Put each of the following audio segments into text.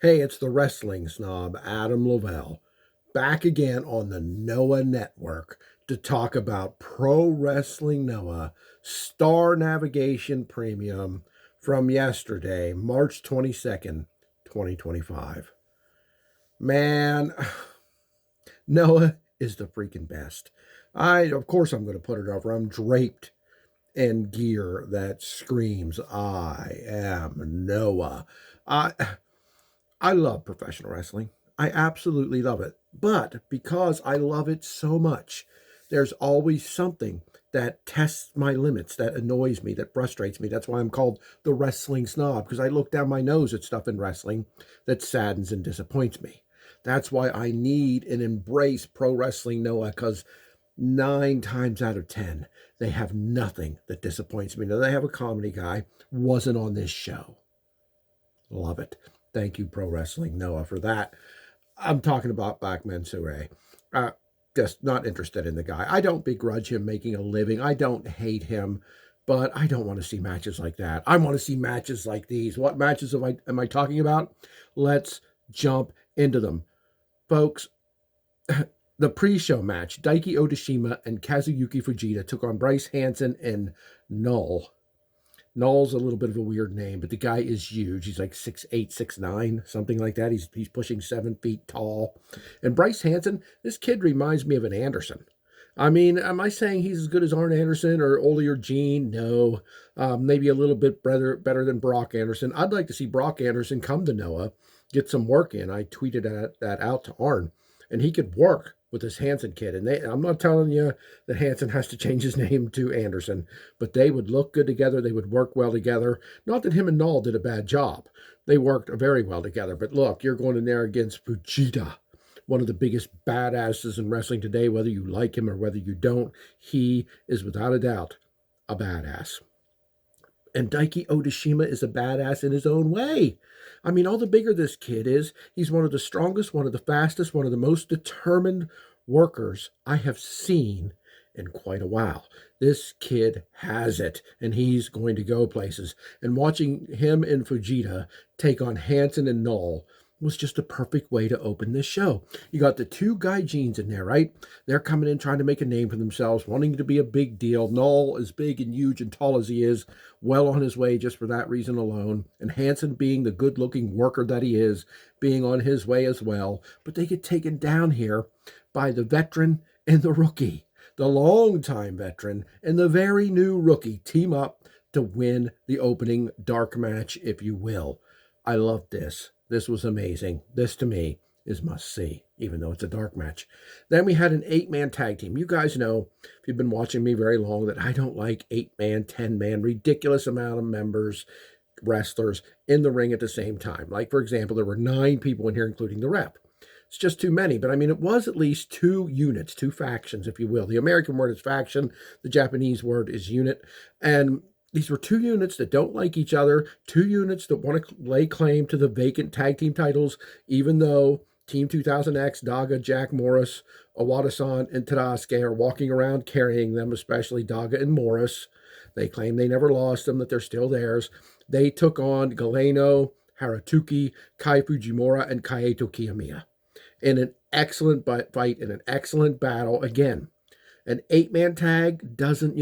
Hey, it's the wrestling snob, Adam Lavelle, back again on the Noah Network to talk about Pro Wrestling Noah Star Navigation Premium from yesterday, March 22nd, 2025. Man, Noah is the freaking best. Of course, I'm going to put it over. I'm draped in gear that screams, I am Noah. I I love professional wrestling. I absolutely love it. But because I love it so much, there's always something that tests my limits, that annoys me, that frustrates me. That's why I'm called the wrestling snob, because I look down my nose at stuff in wrestling that saddens and disappoints me. That's why I need and embrace pro wrestling Noah, because 9 times out of 10, they have nothing that disappoints me. Now, they have a comedy guy, wasn't on this show. Love it. Thank you, Pro Wrestling Noah, for that. I'm talking about Bach Mansoure. Uh, just not interested in the guy. I don't begrudge him making a living. I don't hate him, but I don't want to see matches like that. I want to see matches like these. What matches am I talking about? Let's jump into them. Folks, the pre-show match, Daiki Odashima and Kazuyuki Fujita took on Bryce Hansen and Null. Null's a little bit of a weird name, but the guy is huge. He's like 6'8", 6'9", something like that. He's pushing 7 feet tall. And Bryce Hansen, this kid reminds me of an Anderson. I mean, am I saying he's as good as Arn Anderson or Ole or Gene? No. Maybe a little bit better than Brock Anderson. I'd like to see Brock Anderson come to Noah, get some work in. I tweeted that out to Arn, and he could work with this Hansen kid. And I'm not telling you that Hansen has to change his name to Anderson, but they would look good together. They would work well together. Not that him and Null did a bad job. They worked very well together. But look, you're going in there against Fujita, one of the biggest badasses in wrestling today, whether you like him or whether you don't. He is without a doubt a badass. And Daiki Odashima is a badass in his own way. I mean, all the bigger this kid is, he's one of the strongest, one of the fastest, one of the most determined workers I have seen in quite a while. This kid has it, and he's going to go places. And watching him and Fujita take on Hansen and Null was just a perfect way to open this show. You got the two Gaijins in there, right? They're coming in trying to make a name for themselves, wanting to be a big deal. Null, as big and huge and tall as he is, well on his way just for that reason alone. And Hansen, being the good-looking worker that he is, being on his way as well. But they get taken down here by the veteran and the rookie. The longtime veteran and the very new rookie team up to win the opening dark match, if you will. I love this. This was amazing. This, to me, is must-see, even though it's a dark match. Then we had an 8-man tag team. You guys know, if you've been watching me very long, that I don't like 8-man, 10-man, ridiculous amount of members, wrestlers, in the ring at the same time. Like, for example, there were 9 people in here, including the rep. It's just too many, but I mean, it was at least 2 units, 2 factions, if you will. The American word is faction. The Japanese word is unit. And these were 2 units that don't like each other, 2 units that want to lay claim to the vacant tag team titles, even though Team 2000X, Daga, Jack Morris, Owada-san, and Tadasuke are walking around carrying them, especially Daga and Morris. They claim they never lost them, that they're still theirs. They took on Galeno, Harutuki, Kai Fujimura, and Kaito Kiyomiya in an excellent fight, in an excellent battle. Again, an 8-man tag doesn't,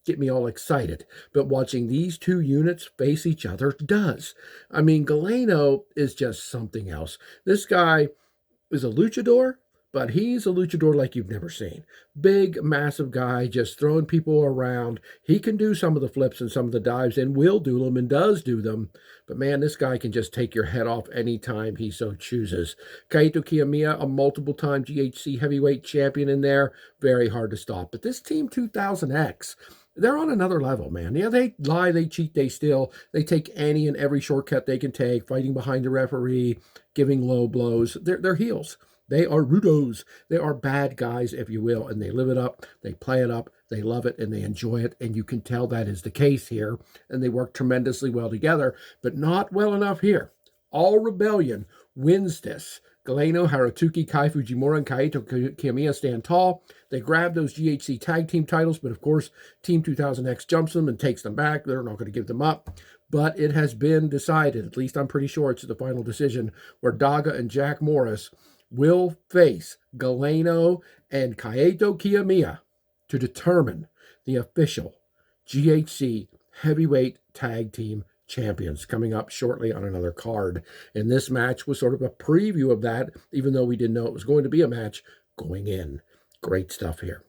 get me all excited. But watching these 2 units face each other does. I mean, Galeno is just something else. This guy is a luchador, but he's a luchador like you've never seen. Big, massive guy, just throwing people around. He can do some of the flips and some of the dives, and will do them and does do them. But man, this guy can just take your head off anytime he so chooses. Kaito Kiyomiya, a multiple-time GHC heavyweight champion in there. Very hard to stop. But this Team 2000X, they're on another level, man. Yeah, they lie, they cheat, they steal. They take any and every shortcut they can take, fighting behind the referee, giving low blows. They're heels. They are rudos. They are bad guys, if you will, and they live it up. They play it up. They love it, and they enjoy it, and you can tell that is the case here, and they work tremendously well together, but not well enough here. All Rebellion wins this. Galeno, Harutuki, Kai Fujimura, and Kaito Kiyomiya stand tall. They grab those GHC tag team titles, but of course, Team 2000X jumps them and takes them back. They're not going to give them up. but it has been decided, at least I'm pretty sure it's the final decision, where Daga and Jack Morris will face Galeno and Kaito Kiyomiya to determine the official GHC heavyweight tag team champions, coming up shortly on another card. And this match was sort of a preview of that, even though we didn't know it was going to be a match going in. Great stuff here.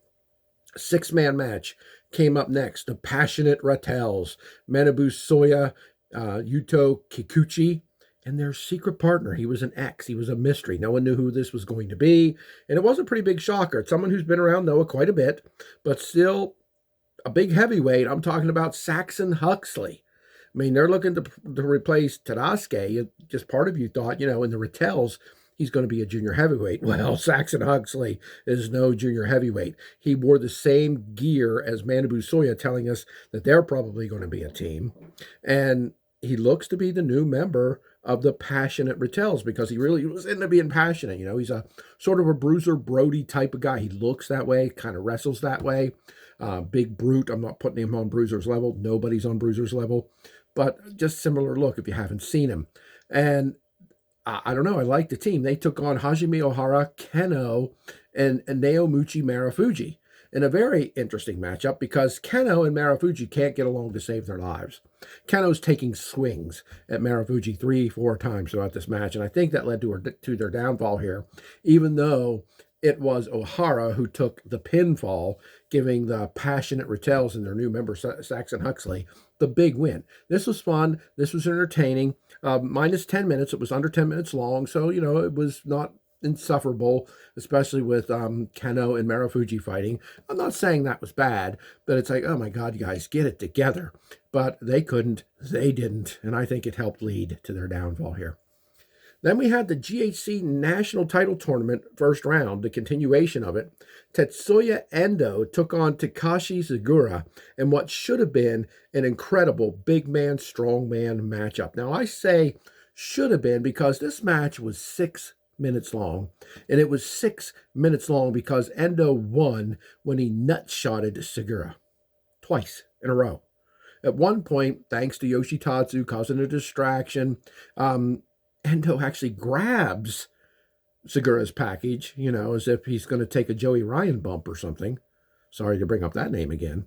6-man match came up next. The Passionate Rattels, Manabu Soya, Yuto Kikuchi, and their secret partner. He was an ex. He was a mystery. No one knew who this was going to be. And it was a pretty big shocker. It's someone who's been around Noah quite a bit, but still a big heavyweight. I'm talking about Saxon Huxley. I mean, they're looking to replace Tadasuke. Just part of you thought, in the Rattels, he's going to be a junior heavyweight. Well, Saxon Huxley is no junior heavyweight. He wore the same gear as Manabu Soya, telling us that they're probably going to be a team. And he looks to be the new member of the Passionate Rattels, because he really was into being passionate. He's a sort of a Bruiser Brody type of guy. He looks that way, kind of wrestles that way. Big brute. I'm not putting him on Bruiser's level. Nobody's on Bruiser's level. But just similar look if you haven't seen him. And I don't know. I like the team. They took on Hajime Ohara, Keno, and Naomichi Marufuji in a very interesting matchup, because Keno and Marufuji can't get along to save their lives. Keno's taking swings at Marufuji 3-4 times throughout this match, and I think that led to their downfall here, even though it was Ohara who took the pinfall, giving the Passionate Rattels and their new member, Saxon Huxley, the big win. This was fun. This was entertaining. Minus 10 minutes. It was under 10 minutes long, so, it was not insufferable, especially with Keno and Marufuji fighting. I'm not saying that was bad, but it's like, oh my God, you guys, get it together. But they couldn't. They didn't. And I think it helped lead to their downfall here. Then we had the GHC National Title Tournament first round, the continuation of it. Tetsuya Endo took on Takashi Sugiura in what should have been an incredible big man, strong man matchup. Now, I say should have been because this match was 6 minutes long, and it was 6 minutes long because Endo won when he nutshotted Sugiura twice in a row. At one point, thanks to Yoshitatsu causing a distraction, Endo actually grabs Sugiura's package, as if he's going to take a Joey Ryan bump or something. Sorry to bring up that name again.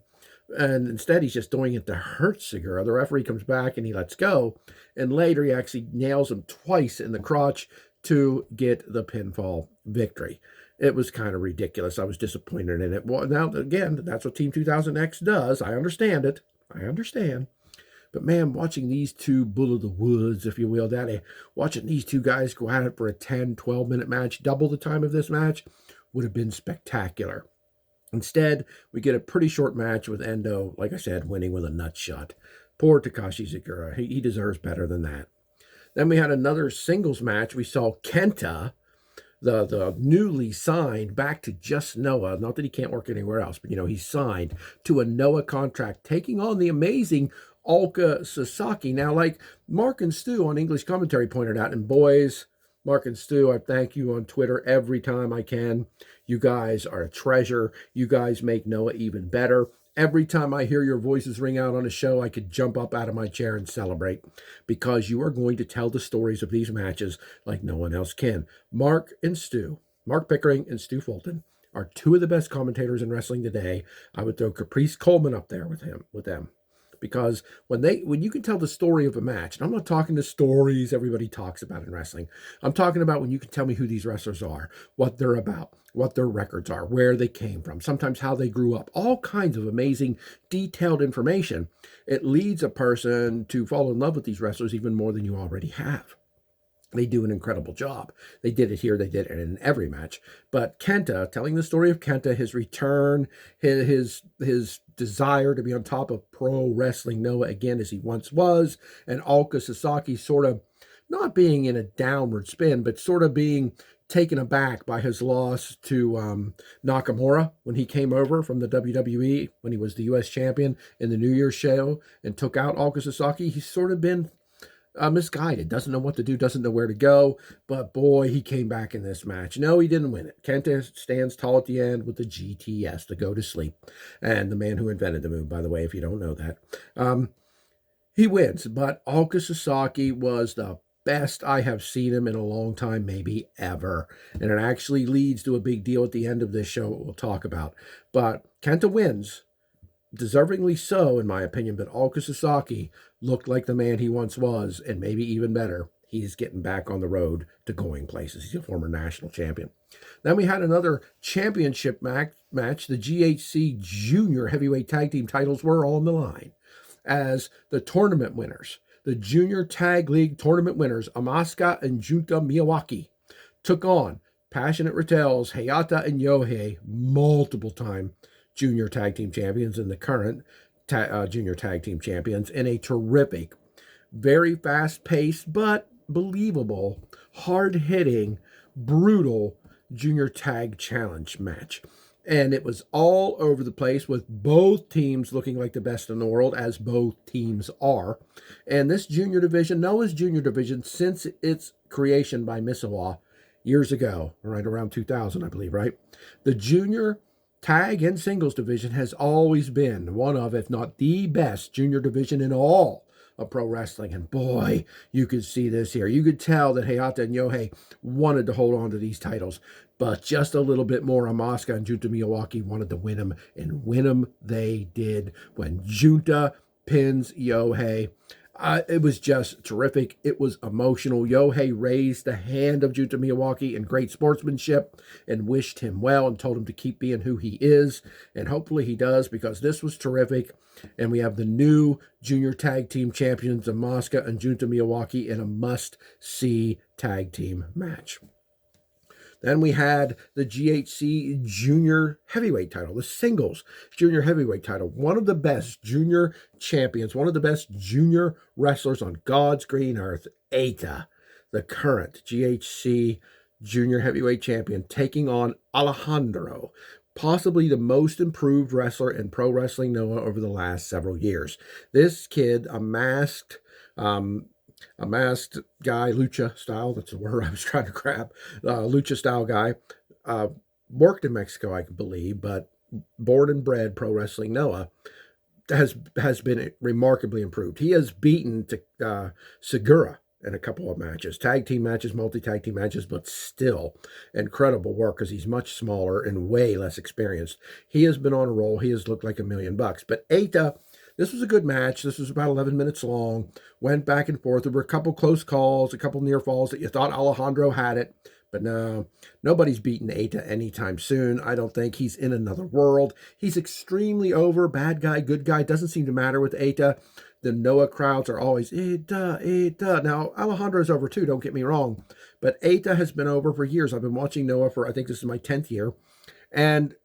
And instead, he's just doing it to hurt Sugiura. The referee comes back and he lets go. And later, he actually nails him twice in the crotch to get the pinfall victory. It was kind of ridiculous. I was disappointed in it. Well, now, again, that's what Team 2000X does. I understand it. I understand. But man, watching these two Bull of the Woods, if you will, Daddy, watching these two guys go at it for a 10, 12-minute match, double the time of this match, would have been spectacular. Instead, we get a pretty short match with Endo, like I said, winning with a nut shot. Poor Takashi Sugiura. He deserves better than that. Then we had another singles match. We saw Kenta, the newly signed, back to just Noah. Not that he can't work anywhere else, but, he's signed to a Noah contract, taking on the amazing Ulka Sasaki. Now, like Mark and Stu on English Commentary pointed out, and boys, Mark and Stu, I thank you on Twitter every time I can. You guys are a treasure. You guys make Noah even better. Every time I hear your voices ring out on a show, I could jump up out of my chair and celebrate, because you are going to tell the stories of these matches like no one else can. Mark and Stu, Mark Pickering and Stu Fulton, are two of the best commentators in wrestling today. I would throw Caprice Coleman up there with them. Because when you can tell the story of a match, and I'm not talking the stories everybody talks about in wrestling, I'm talking about when you can tell me who these wrestlers are, what they're about, what their records are, where they came from, sometimes how they grew up, all kinds of amazing, detailed information. It leads a person to fall in love with these wrestlers even more than you already have. They do an incredible job. They did it here. They did it in every match. But Kenta, telling the story of Kenta, his return, his desire to be on top of pro wrestling Noah again as he once was, and Ulka Sasaki sort of not being in a downward spin, but sort of being taken aback by his loss to Nakamura when he came over from the WWE, when he was the U.S. champion in the New Year's show and took out Ulka Sasaki. He's sort of been misguided, doesn't know what to do, doesn't know where to go, but boy, he came back in this match. No, he didn't win it. Kenta stands tall at the end with the GTS, the go to sleep, and the man who invented the move, by the way, if you don't know that. He wins, but Ulka Sasaki was the best I have seen him in a long time, maybe ever. And it actually leads to a big deal at the end of this show, we'll talk about. But Kenta wins, deservingly so, in my opinion. But Ulka Sasaki looked like the man he once was, and maybe even better. He's getting back on the road to going places. He's a former national champion. Then we had another championship match. The GHC Junior Heavyweight Tag Team titles were on the line as the tournament winners. The Junior Tag League tournament winners, Asuka and Junta Miyawaki, took on Passionate Ratels, Hayata and Yohei, multiple time Junior Tag Team champions and the current Junior Tag Team champions, in a terrific, very fast-paced, but believable, hard-hitting, brutal Junior Tag Challenge match. And it was all over the place, with both teams looking like the best in the world, as both teams are. And this junior division, Noah's junior division, since its creation by Misawa years ago, right around 2000, I believe, right? The junior tag and singles division has always been one of, if not the best junior division in all of pro wrestling. And boy, you could see this here. You could tell that Hayata and Yohei wanted to hold on to these titles, but just a little bit more. Asuka and Junta Miyawaki wanted to win them, and win them they did when Junta pins Yohei. It was just terrific. It was emotional. Yohei raised the hand of Junta Miyawaki in great sportsmanship and wished him well and told him to keep being who he is. And hopefully he does, because this was terrific. And we have the new junior tag team champions, Asuka and Junta Miyawaki, in a must-see tag team match. Then we had the GHC Junior Heavyweight title, the singles Junior Heavyweight title. One of the best junior champions, one of the best junior wrestlers on God's green earth, Eita, the current GHC Junior Heavyweight champion, taking on Alejandro, possibly the most improved wrestler in Pro Wrestling Noah over the last several years. This kid, a masked guy, lucha style, that's the word I was trying to grab, lucha style guy, worked in Mexico, I believe, but born and bred Pro Wrestling Noah, has been remarkably improved. He has beaten Segura in a couple of matches, tag team matches, multi-tag team matches, but still incredible work, because he's much smaller and way less experienced. He has been on a roll. He has looked like $1 million. But Eita, this was a good match. This was about 11 minutes long. Went back and forth. There were a couple close calls, a couple near falls that you thought Alejandro had it. But no, nobody's beaten Eita anytime soon. I don't think. He's in another world. He's extremely over. Bad guy, good guy. Doesn't seem to matter with Eita. The Noah crowds are always, Eita, Eita. Now, Alejandro's over too, don't get me wrong. But Eita has been over for years. I've been watching Noah for, I think this is my 10th year. And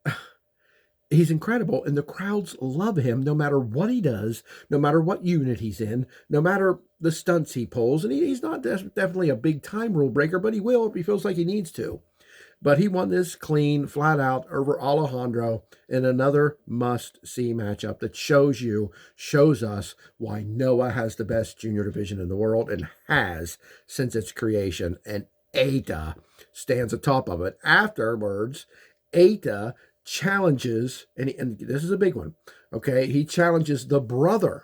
he's incredible, and the crowds love him no matter what he does, no matter what unit he's in, no matter the stunts he pulls. And he's not definitely a big-time rule breaker, but he will if he feels like he needs to. But he won this clean, flat out, over Alejandro in another must-see matchup that shows us why Noah has the best junior division in the world, and has since its creation. And Eita stands atop of it. Afterwards, Eita challenges, and this is a big one, okay? He challenges the brother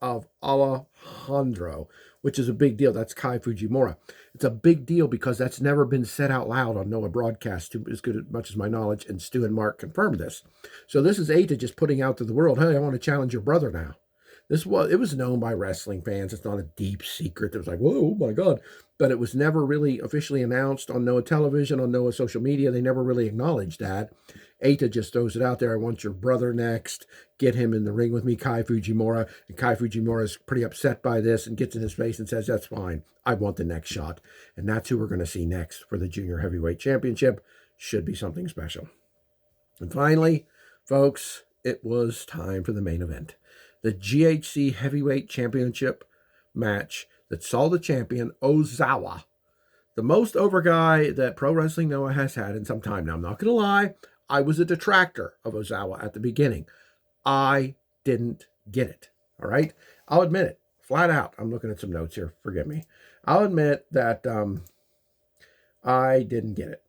of Alejandro, which is a big deal. That's Kai Fujimura. It's a big deal because that's never been said out loud on Noah broadcast, as much as my knowledge, and Stu and Mark confirmed this. So this is Eita just putting out to the world, hey, I want to challenge your brother now. It was known by wrestling fans. It's not a deep secret. It was like, whoa, oh my God. But it was never really officially announced on Noah television, on Noah social media. They never really acknowledged that. Eita just throws it out there. I want your brother next. Get him in the ring with me, Kai Fujimura. And Kai Fujimura is pretty upset by this and gets in his face and says, that's fine. I want the next shot. And that's who we're going to see next for the Junior Heavyweight Championship. Should be something special. And finally, folks, it was time for the main event. The GHC Heavyweight Championship match that saw the champion, Ozawa, the most over guy that Pro Wrestling Noah has had in some time. Now, I'm not going to lie, I was a detractor of Ozawa at the beginning. I didn't get it, all right? I'll admit it, flat out. I'm looking at some notes here, forgive me. I'll admit that I didn't get it.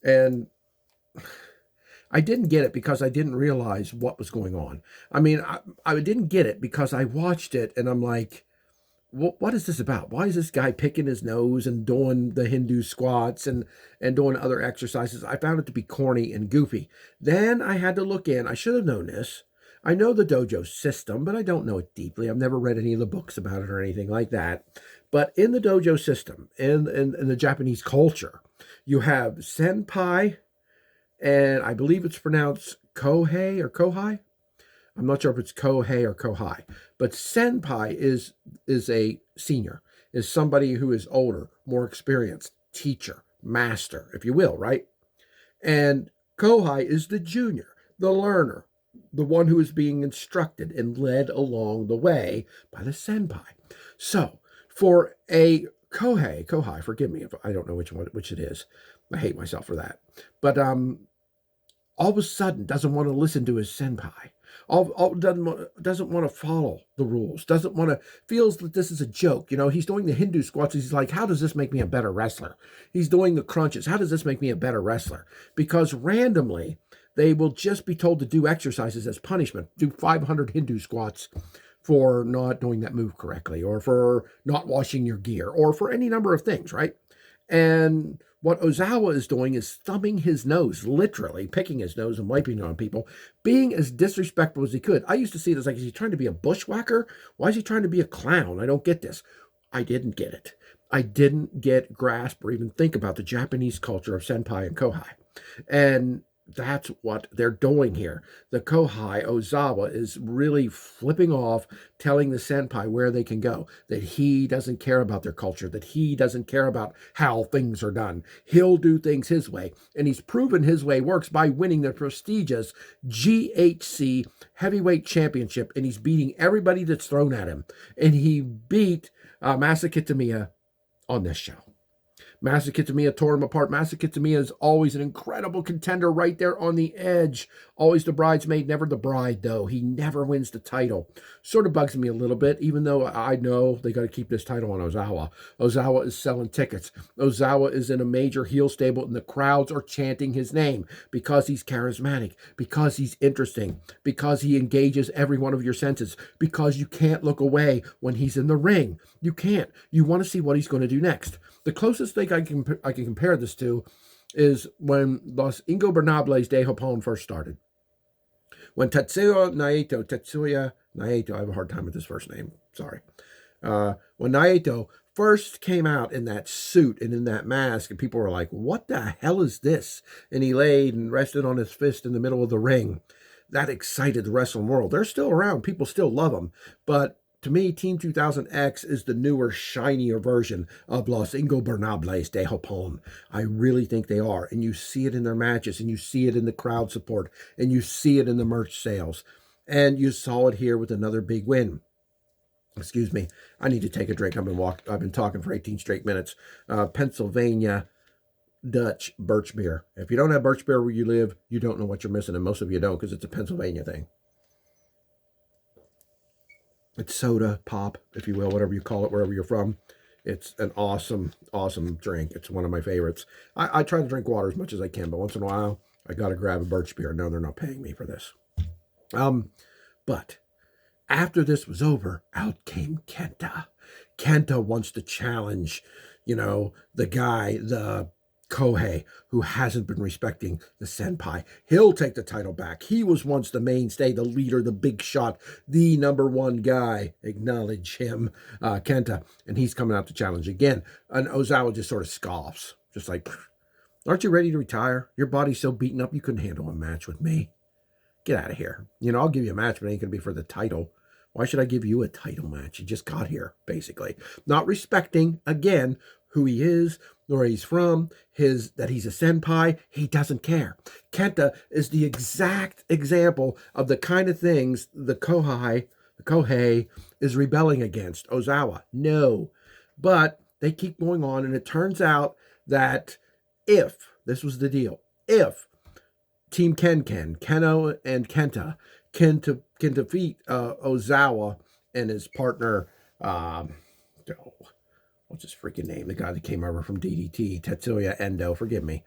And I didn't get it because I didn't realize what was going on. I mean, I didn't get it because I watched it and I'm like, what is this about? Why is this guy picking his nose and doing the Hindu squats and doing other exercises? I found it to be corny and goofy. Then I had to look in. I should have known this. I know the dojo system, but I don't know it deeply. I've never read any of the books about it or anything like that. But in the dojo system, in the Japanese culture, you have senpai, and I believe it's pronounced kohei or kohai. I'm not sure if it's kohei or kohai, but senpai is a senior, is somebody who is older, more experienced, teacher, master, if you will, right? And kohai is the junior, the learner, the one who is being instructed and led along the way by the senpai. So for a kohai, forgive me if I don't know which it is. I hate myself for that. But all of a sudden doesn't want to listen to his senpai. Doesn't want to follow the rules. Doesn't want to, feels that this is a joke. You know, he's doing the Hindu squats. He's like, how does this make me a better wrestler? He's doing the crunches. How does this make me a better wrestler? Because randomly, they will just be told to do exercises as punishment. Do 500 Hindu squats for not doing that move correctly, or for not washing your gear, or for any number of things, right? And what Ozawa is doing is thumbing his nose, literally picking his nose and wiping it on people, being as disrespectful as he could. I used to see it as like, is he trying to be a bushwhacker? Why is he trying to be a clown? I don't get this. I didn't get it. I didn't grasp or even think about the Japanese culture of senpai and kohai. And that's what they're doing here. The kohai, Ozawa, is really flipping off, telling the senpai where they can go, that he doesn't care about their culture, that he doesn't care about how things are done. He'll do things his way. And he's proven his way works by winning the prestigious GHC Heavyweight Championship. And he's beating everybody that's thrown at him. And he beat Masa Kitamiya on this show. Masa Kitamiya tore him apart. Masa Kitamiya is always an incredible contender right there on the edge. Always the bridesmaid, never the bride, though. He never wins the title. Sort of bugs me a little bit, even though I know they got to keep this title on Ozawa. Ozawa is selling tickets. Ozawa is in a major heel stable, and the crowds are chanting his name because he's charismatic, because he's interesting, because he engages every one of your senses, because you can't look away when he's in the ring. You can't. You want to see what he's going to do next. The closest thing I can compare this to is when Los Ingobernables de Japón first started. When Tetsuya Naito, I have a hard time with his first name, sorry. When Naito first came out in that suit and in that mask, and people were like, what the hell is this? And he laid and rested on his fist in the middle of the ring. That excited the wrestling world. They're still around. People still love them. But to me, Team 2000X is the newer, shinier version of Los Ingobernables de Japón. I really think they are. And you see it in their matches, and you see it in the crowd support, and you see it in the merch sales. And you saw it here with another big win. Excuse me. I need to take a drink. I've been talking for 18 straight minutes. Pennsylvania Dutch birch beer. If you don't have birch beer where you live, you don't know what you're missing. And most of you don't, because it's a Pennsylvania thing. It's soda, pop, if you will, whatever you call it, wherever you're from. It's an awesome, awesome drink. It's one of my favorites. I try to drink water as much as I can, but once in a while, I got to grab a birch beer. No, they're not paying me for this. But after this was over, out came Kenta. Kenta wants to challenge, the guy, the Kohei, who hasn't been respecting the senpai. He'll take the title back. He was once the mainstay, the leader, the big shot, the number one guy. Acknowledge him, Kenta. And he's coming out to challenge again. And Ozawa just sort of scoffs. Just like, aren't you ready to retire? Your body's so beaten up you couldn't handle a match with me. Get out of here. I'll give you a match, but it ain't going to be for the title. Why should I give you a title match? You just got here, basically. Not respecting, again, who he is, where he's from, that he's a senpai. He doesn't care. Kenta is the exact example of the kind of things the Kohei is rebelling against. Ozawa, no. But they keep going on, and it turns out that this was the deal, if Team Kenoh and Kenta can defeat Ozawa and his partner, what's his freaking name? The guy that came over from DDT, Tetsuya Endo, forgive me.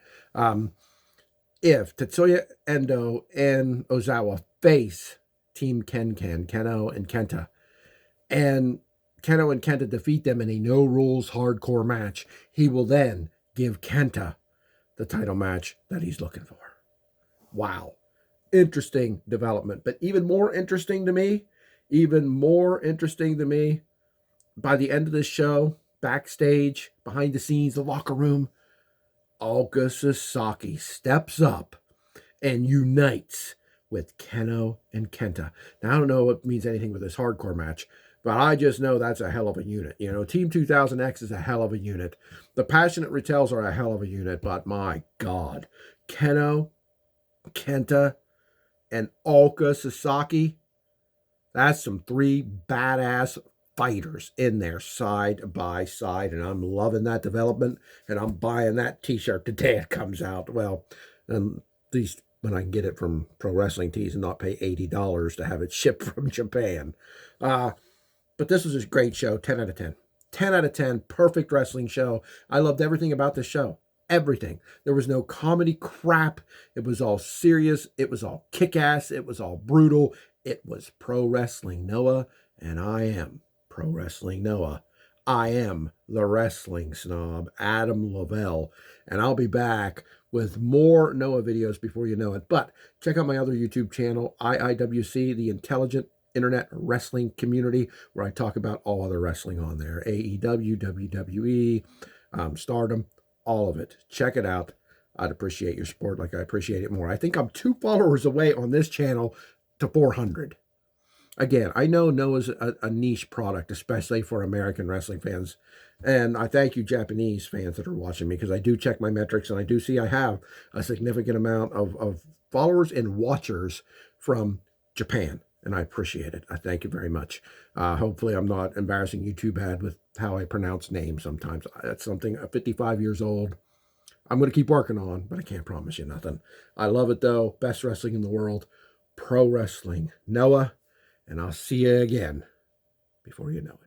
if Tetsuya Endo and Ozawa face Team Keno and Kenta, and Keno and Kenta defeat them in a no rules hardcore match, he will then give Kenta the title match that he's looking for. Wow. Interesting development. But even more interesting to me, by the end of this show, backstage, behind the scenes, the locker room, Ulga Sasaki steps up and unites with Keno and Kenta. Now, I don't know what means anything with this hardcore match, but I just know that's a hell of a unit. You know, Team 2000X is a hell of a unit. The Passionate Retells are a hell of a unit, but my God, Keno, Kenta, and Ulga Sasaki, that's some three badass fighters in there side by side, and I'm loving that development, and I'm buying that t-shirt the day it comes out. Well, at least when I can get it from Pro Wrestling Tees and not pay $80 to have it shipped from Japan. But this was a great show. 10 out of 10. 10 out of 10. Perfect wrestling show. I loved everything about this show. Everything. There was no comedy crap. It was all serious. It was all kick-ass. It was all brutal. It was Pro Wrestling Noah, and I am Pro Wrestling Noah. I am the wrestling snob, Adam Lavelle, and I'll be back with more Noah videos before you know it. But check out my other YouTube channel, IIWC, the Intelligent Internet Wrestling Community, where I talk about all other wrestling on there, AEW, WWE, Stardom, all of it. Check it out. I'd appreciate your support like I appreciate it more. I think I'm 2 followers away on this channel to 400. Again, I know Noah's a niche product, especially for American wrestling fans. And I thank you Japanese fans that are watching me, because I do check my metrics, and I do see I have a significant amount of followers and watchers from Japan. And I appreciate it. I thank you very much. Hopefully I'm not embarrassing you too bad with how I pronounce names sometimes. That's something, 55 years old, I'm going to keep working on, but I can't promise you nothing. I love it, though. Best wrestling in the world. Pro Wrestling Noah. And I'll see you again before you know it.